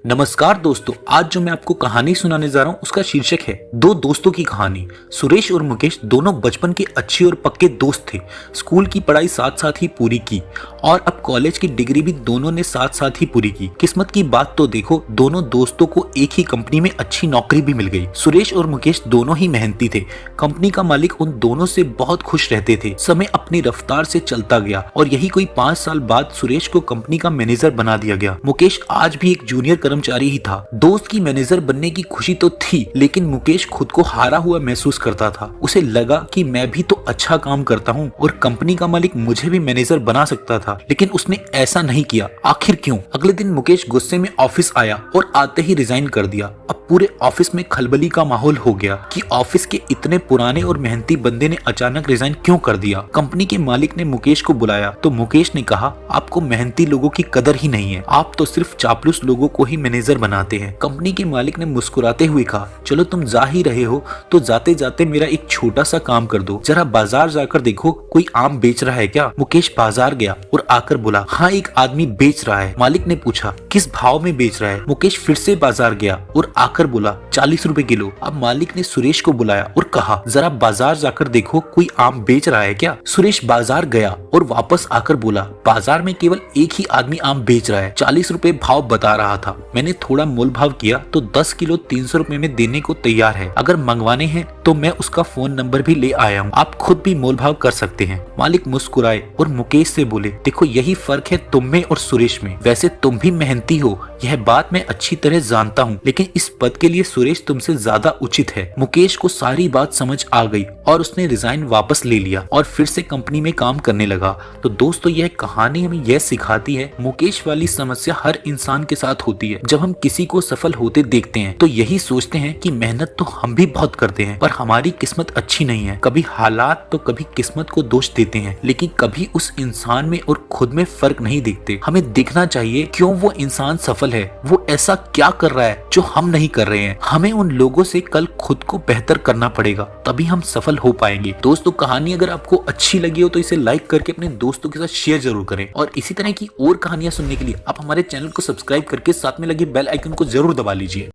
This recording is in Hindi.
नमस्कार दोस्तों, आज जो मैं आपको कहानी सुनाने जा रहा हूँ उसका शीर्षक है दो दोस्तों की कहानी। सुरेश और मुकेश दोनों बचपन के अच्छे और पक्के दोस्त थे। स्कूल की पढ़ाई साथ साथ ही पूरी की और अब कॉलेज की डिग्री भी दोनों ने साथ साथ ही पूरी की। किस्मत की बात तो देखो, दोनों दोस्तों को एक ही कंपनी में अच्छी नौकरी भी मिल गई। सुरेश और मुकेश दोनों ही मेहनती थे। कंपनी का मालिक उन दोनों से बहुत खुश रहते थे। समय अपनी रफ्तार से चलता गया और यही कोई 5 साल बाद सुरेश को कंपनी का मैनेजर बना दिया गया। मुकेश आज भी एक जूनियर कर्मचारी ही था। दोस्त की मैनेजर बनने की खुशी तो थी, लेकिन मुकेश खुद को हारा हुआ महसूस करता था। उसे लगा कि मैं भी तो अच्छा काम करता हूँ और कंपनी का मालिक मुझे भी मैनेजर बना सकता था, लेकिन उसने ऐसा नहीं किया। आखिर क्यों? अगले दिन मुकेश गुस्से में ऑफिस आया और आते ही रिजाइन कर दिया। अब पूरे ऑफिस में खलबली का माहौल हो गया कि ऑफिस के इतने पुराने और मेहनती बंदे ने अचानक रिजाइन क्यों कर दिया। कंपनी के मालिक ने मुकेश को बुलाया तो मुकेश ने कहा, आपको मेहनती लोगों की कदर ही नहीं है, आप तो सिर्फ चापलूस लोगों को ही मैनेजर बनाते हैं। कंपनी के मालिक ने मुस्कुराते हुए कहा, चलो तुम जा ही रहे हो तो जाते जाते मेरा एक छोटा सा काम कर दो। जरा बाजार जाकर देखो कोई आम बेच रहा है क्या। मुकेश बाजार गया और आकर बोला, हाँ एक आदमी बेच रहा है। मालिक ने पूछा, किस भाव में बेच रहा है। मुकेश फिर से बाजार गया और आकर बोला, 40 रुपए किलो। अब मालिक ने सुरेश को बुलाया और कहा, जरा बाजार जाकर देखो कोई आम बेच रहा है क्या। सुरेश बाजार गया और वापस आकर बोला, बाजार में केवल एक ही आदमी आम बेच रहा है, 40 रुपए भाव बता रहा था। मैंने थोड़ा मोल भाव किया तो 10 किलो 300 रुपए में देने को तैयार है। अगर मंगवाने हैं तो मैं उसका फोन नंबर भी ले आया हूँ, आप खुद भी मोल भाव कर सकते हैं। मालिक मुस्कुराए और मुकेश से बोले, देखो यही फर्क है तुम में और सुरेश में। वैसे तुम भी मेहनती हो, यह बात मैं अच्छी तरह जानता हूँ, लेकिन इस पद के लिए सुरेश तुमसे ज्यादा उचित है। मुकेश को सारी बात समझ आ गई और उसने रिजाइन वापस ले लिया और फिर से कंपनी में काम करने लगा। तो दोस्तों, यह कहानी हमें यह सिखाती है, मुकेश वाली समस्या हर इंसान के साथ होती है। जब हम किसी को सफल होते देखते हैं तो यही सोचते हैं कि मेहनत तो हम भी बहुत करते हैं, पर हमारी किस्मत अच्छी नहीं है। कभी हालात तो कभी किस्मत को दोष देते हैं, लेकिन कभी उस इंसान में और खुद में फर्क नहीं देखते। हमें देखना चाहिए क्यों वो इंसान सफल है, वो ऐसा क्या कर रहा है जो हम नहीं कर रहे हैं। हमें उन लोगों से कल खुद को बेहतर करना पड़ेगा, तभी हम सफल हो पाएंगे। दोस्तों, कहानी अगर आपको अच्छी लगी हो तो इसे लाइक करके अपने दोस्तों के साथ शेयर जरूर करें और इसी तरह की और कहानियां सुनने के लिए आप हमारे चैनल को सब्सक्राइब करके साथ में लगे बेल आइकन को जरूर दबा लीजिए।